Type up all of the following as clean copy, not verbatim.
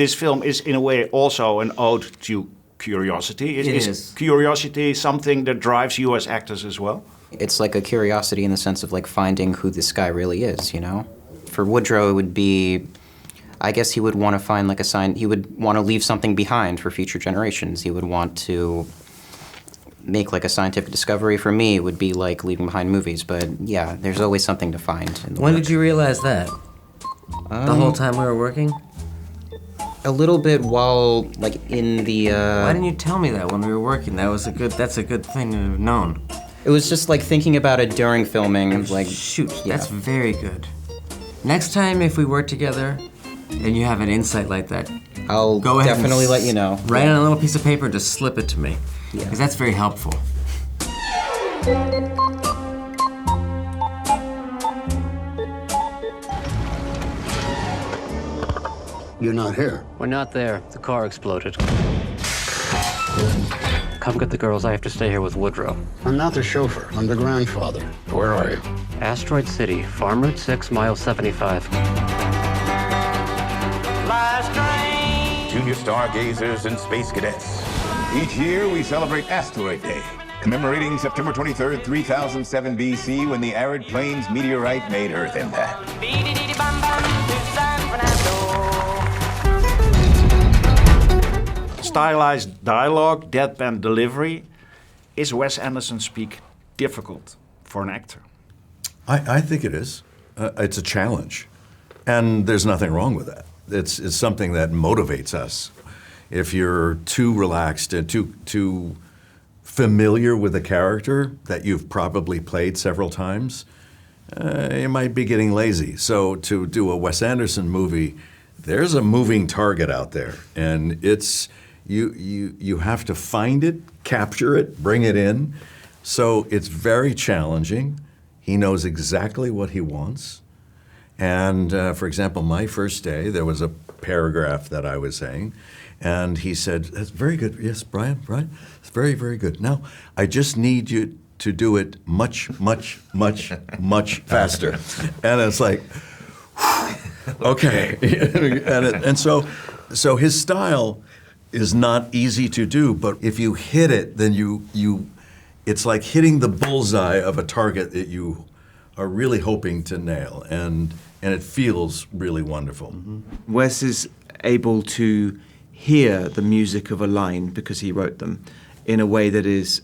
this film is in a way also an ode to curiosity. Is curiosity something that drives you as actors as well? It's like a curiosity in the sense of like finding who this guy really is, you know? For Woodrow, it would be, I guess he would want to find like a sign, he would want to leave something behind for future generations. He would want to make like a scientific discovery. For me, it would be like leaving behind movies, but yeah, there's always something to find. When did you realize that? The whole time we were working? A little bit while, like, in the, Why didn't you tell me that when we were working? That's a good thing to have known. It was just like thinking about it during filming and like... Shoot, that's very good. Next time if we work together and you have an insight like that, I'll go ahead definitely let you know. Write on a little piece of paper and just slip it to me. Yeah. Because that's very helpful. You're not here. We're not there. The car exploded. Come get the girls. I have to stay here with Woodrow. I'm not the chauffeur. I'm the grandfather. Where are you? Asteroid City, Farm Route 6, mile 75. Junior stargazers and space cadets. Each year, we celebrate Asteroid Day, commemorating September 23rd, 3007 BC, when the arid plains meteorite made Earth impact. Stylized dialogue, deadpan delivery. Is Wes Anderson speak difficult for an actor? I think it is. It's a challenge. And there's nothing wrong with that. It's something that motivates us. If you're too relaxed and too familiar with a character that you've probably played several times, you might be getting lazy. So to do a Wes Anderson movie, there's a moving target out there, and it's you have to find it, capture it, bring it in. So it's very challenging. He knows exactly what he wants. And for example, my first day, there was a paragraph that I was saying, and he said, "That's very good. Yes, Bryan, it's very, very good. Now, I just need you to do it much, much, much, much faster." And it's like, okay. and so his style is not easy to do, but if you hit it, then it's like hitting the bullseye of a target that you are really hoping to nail, and it feels really wonderful. Mm-hmm. Wes is able to hear the music of a line because he wrote them in a way that is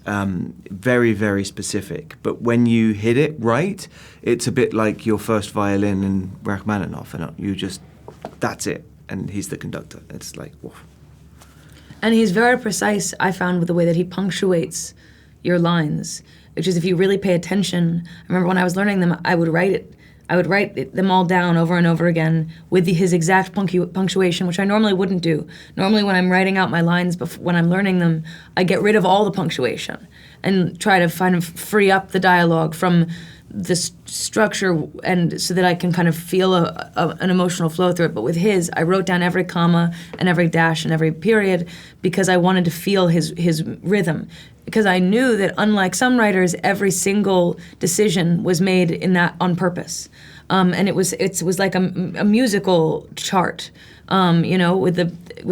very, very specific. But when you hit it right, it's a bit like your first violin in Rachmaninoff, and that's it, and he's the conductor. It's like, woof. And he's very precise, I found, with the way that he punctuates your lines, which is if you really pay attention. I remember when I was learning them, I would write them all down over and over again with his exact punctuation, which I normally wouldn't do. Normally when I'm writing out my lines, when I'm learning them, I get rid of all the punctuation and try to kind of free up the dialogue from the structure, and so that I can kind of feel an emotional flow through it. But with his, I wrote down every comma and every dash and every period because I wanted to feel his rhythm. Because I knew that unlike some writers, every single decision was made on purpose. And it was like a musical chart, with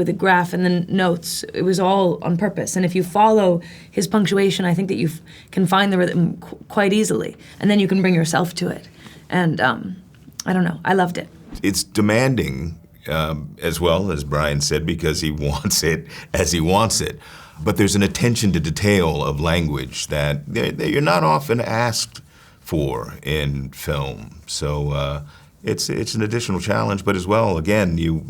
the graph and the notes. It was all on purpose. And if you follow his punctuation, I think that you can find the rhythm quite easily. And then you can bring yourself to it. And I don't know, I loved it. It's demanding, as well, as Bryan said, because he wants it as he wants it. But there's an attention to detail of language that you're not often asked for in film. So it's an additional challenge. But as well, again, you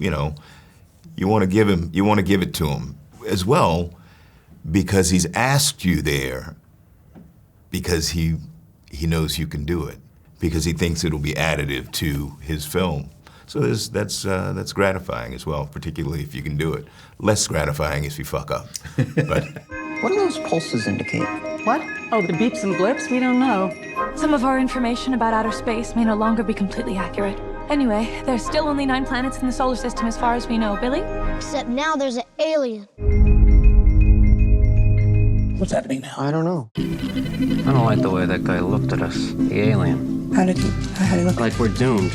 want to give it to him as well, because he's asked you there, because he knows you can do it, because he thinks it'll be additive to his film. So that's gratifying as well, particularly if you can do it. Less gratifying if you fuck up. But What do those pulses indicate? What? Oh, the beeps and blips? We don't know. Some of our information about outer space may no longer be completely accurate. Anyway, there's still only 9 planets in the solar system as far as we know. Billy? Except now there's an alien. What's happening now? I don't know. I don't like the way that guy looked at us, the alien. How did he look? Like we're doomed.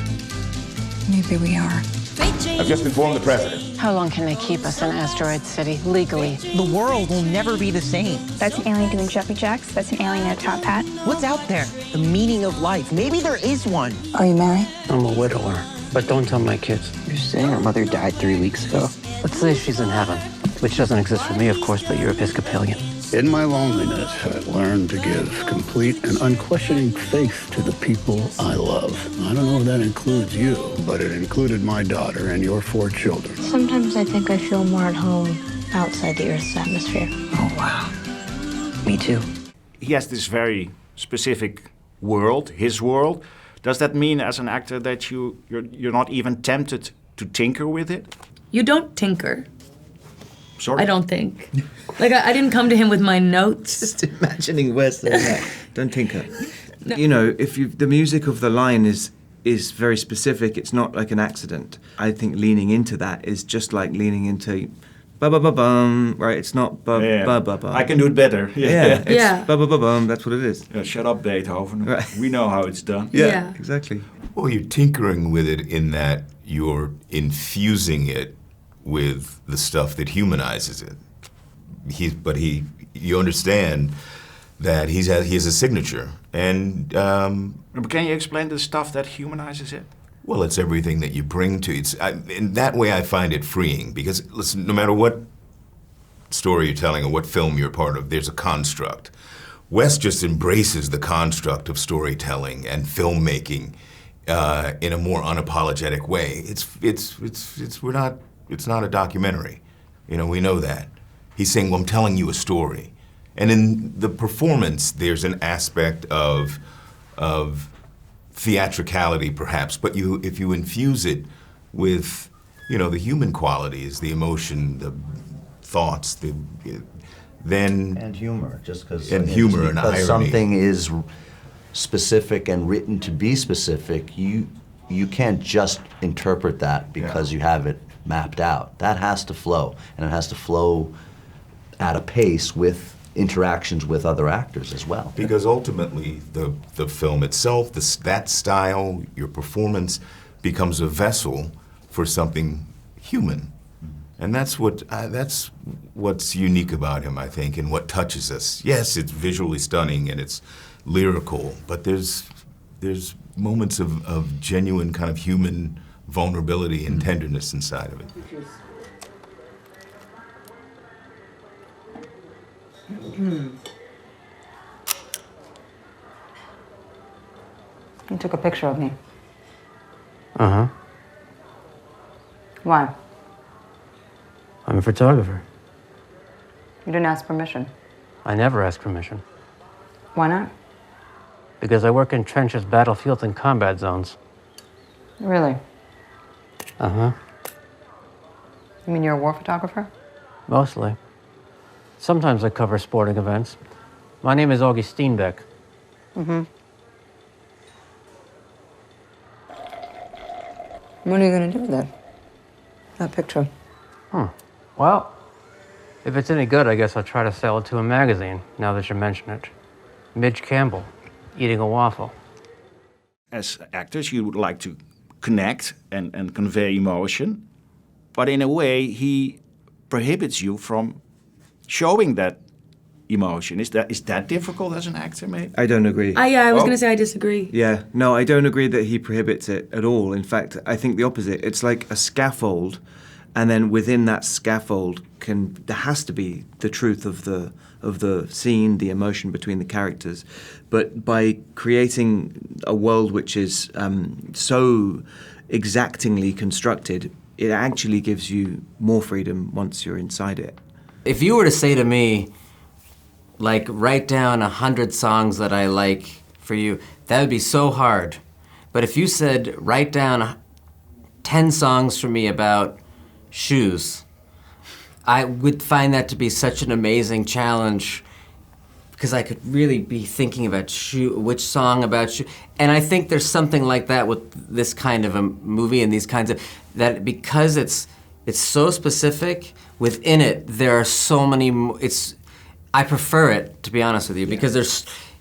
Maybe we are. I've just informed the president. How long can they keep us in Asteroid City legally? The world will never be the same. That's an alien doing jumpy jacks. That's an alien in a top hat. What's out there? The meaning of life. Maybe there is one. Are you married? I'm a widower, but don't tell my kids. You're saying her mother died 3 weeks ago? Let's say she's in heaven, which doesn't exist for me, of course, but you're Episcopalian. In my loneliness, I learned to give complete and unquestioning faith to the people I love. I don't know if that includes you, but it included my daughter and your 4 children. Sometimes I think I feel more at home outside the Earth's atmosphere. Oh, wow. Me too. He has this very specific world, his world. Does that mean, as an actor, that you're not even tempted to tinker with it? You don't tinker. Sorry? I don't think. Like, I didn't come to him with my notes. Just imagining Wes saying that. Don't tinker. No. You know, the music of the line is very specific. It's not like an accident. I think leaning into that is just like leaning into ba-ba-ba-bum, right? It's not ba-ba-ba-bum. I can do it better. Yeah, it's ba-ba-ba-bum. That's what it is. Yeah, shut up, Beethoven. Right. We know how it's done. Yeah, exactly. Well, you're tinkering with it in that you're infusing it with the stuff that humanizes it. You understand that he has a signature, and can you explain the stuff that humanizes it? Well, it's everything that you bring to it. In that way, I find it freeing because, listen, no matter what story you're telling or what film you're part of, there's a construct. Wes just embraces the construct of storytelling and filmmaking in a more unapologetic way. It's not a documentary. You know, we know that. He's saying, well, I'm telling you a story. And in the performance, there's an aspect of theatricality, perhaps, but if you infuse it with, the human qualities, the emotion, the thoughts, then... And humor, just because... And humor and irony. Something is specific and written to be specific, you can't just interpret that because you have it mapped out. That has to flow, and it has to flow at a pace with interactions with other actors as well. Because ultimately, the film itself, that style, your performance, becomes a vessel for something human. And that's what's unique about him, I think, and what touches us. Yes, it's visually stunning and it's lyrical, but there's moments of genuine kind of human vulnerability and tenderness inside of it. You took a picture of me. Uh-huh. Why? I'm a photographer. You didn't ask permission. I never ask permission. Why not? Because I work in trenches, battlefields, and combat zones. Really? Uh-huh. You mean you're a war photographer? Mostly. Sometimes I cover sporting events. My name is Augie Steenbeck. Mm-hmm. What are you going to do with it? That picture? Well, if it's any good, I guess I'll try to sell it to a magazine, now that you mention it. Midge Campbell, eating a waffle. As actors, you would like to connect and convey emotion, but in a way, he prohibits you from showing that emotion. Is that difficult as an actor, maybe? I don't agree. I was going to say I disagree. Yeah, no, I don't agree that he prohibits it at all. In fact, I think the opposite. It's like a scaffold, and then within that scaffold there has to be the truth of the scene, the emotion between the characters. But by creating a world which is so exactingly constructed, it actually gives you more freedom once you're inside it. If you were to say to me, like, write down 100 songs that I like for you, that would be so hard. But if you said, write down 10 songs for me about shoes, I would find that to be such an amazing challenge because I could really be thinking about which song about shoe. And I think there's something like that with this kind of a movie and these kinds of, that because it's so specific, within it there are so many, I prefer it, to be honest with you, because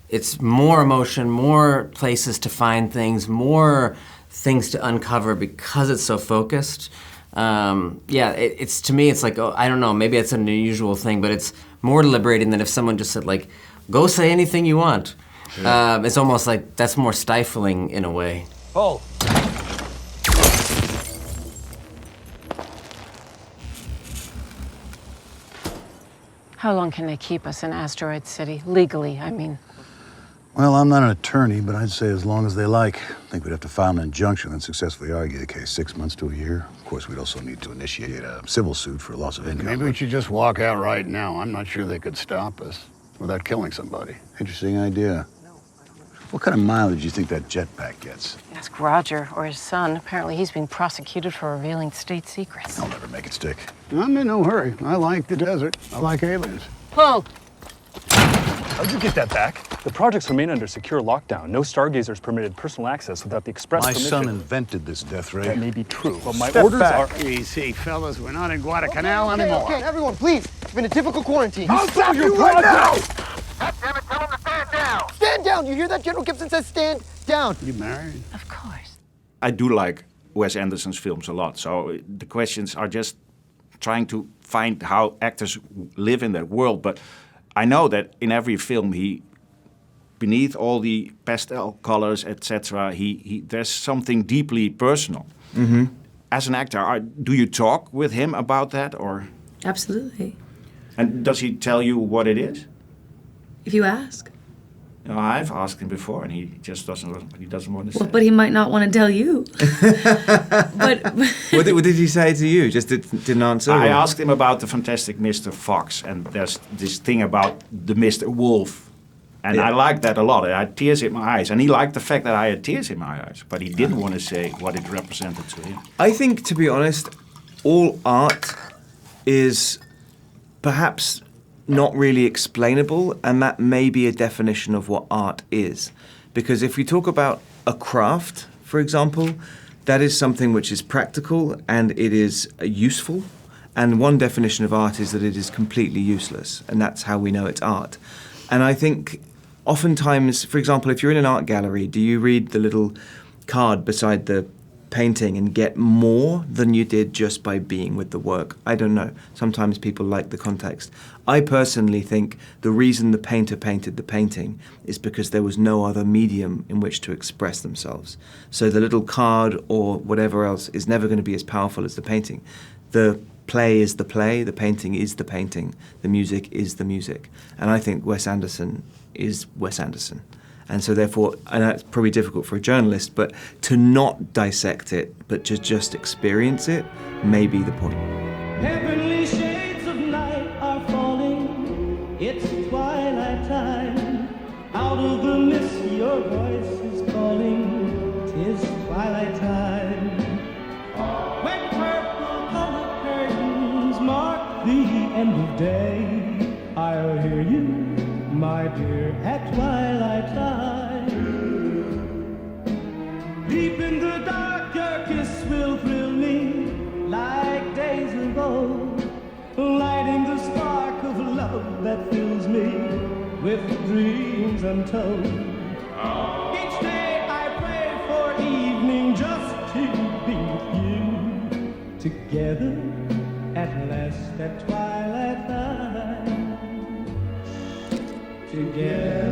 it's more emotion, more places to find things, more things to uncover because it's so focused. It's to me, it's like, oh, I don't know, maybe it's an unusual thing, but it's more liberating than if someone just said, like, go say anything you want. Yeah. It's almost like that's more stifling in a way. Oh. How long can they keep us in Asteroid City? Legally, I mean. Well, I'm not an attorney, but I'd say as long as they like. I think we'd have to file an injunction and successfully argue the case 6 months to a year. Of course, we'd also need to initiate a civil suit for loss of income. Maybe we should just walk out right now. I'm not sure they could stop us without killing somebody. Interesting idea. What kind of mileage do you think that jetpack gets? Ask Roger or his son. Apparently he's being prosecuted for revealing state secrets. I'll never make it stick. I'm in no hurry. I like the desert. I like aliens. Pull! How'd you get that back? The projects remain under secure lockdown. No stargazers permitted personal access without the express My permission. son invented this death ray. That may be true, but my Step orders back. are... Easy, fellas. We're not in Guadalcanal anymore. Okay, everyone, please. It's been a difficult quarantine. I'll stop you right now! Stand down! You hear that? General Gibson says stand down. You married? Of course. I do like Wes Anderson's films a lot, so the questions are just trying to find how actors live in that world. But I know that in every film, beneath all the pastel colors, etc., there's something deeply personal. Mm-hmm. As an actor, do you talk with him about that, or? Absolutely. And does he tell you what it is? If you ask. No, I've asked him before, and he just doesn't want to say. Well, but he might not want to tell you. But What did he say to you? Just didn't answer? I or? asked him about the fantastic Mr. Fox, and there's this thing about the Mr. Wolf. And Yeah. I liked that a lot. I had tears in my eyes. And he liked the fact that I had tears in my eyes. But he didn't want to say what it represented to him. I think, to be honest, all art is perhaps not really explainable, and that may be a definition of what art is. Because if we talk about a craft, for example, that is something which is practical and it is useful. And one definition of art is that it is completely useless, and that's how we know it's art. And I think oftentimes, for example, if you're in an art gallery, do you read the little card beside the painting and get more than you did just by being with the work? I don't know. Sometimes people like the context. I personally think the reason the painter painted the painting is because there was no other medium in which to express themselves. So the little card or whatever else is never going to be as powerful as the painting. The play is the play, the painting is the painting, the music is the music. And I think Wes Anderson is Wes Anderson. And so therefore, I know it's probably difficult for a journalist, but to not dissect it, but to just experience it, may be the point. Heavenly shades of night are falling. It's twilight time. Out of the mist, your voice is calling. 'Tis twilight time. When purple-colored curtains mark the end of day, I'll hear you, my dear, at twilight time. Deep in the dark, your kiss will thrill me like days ago, lighting the spark of love that fills me with dreams untold. Each day I pray for evening just to be with you, together at last at twilight time. Together.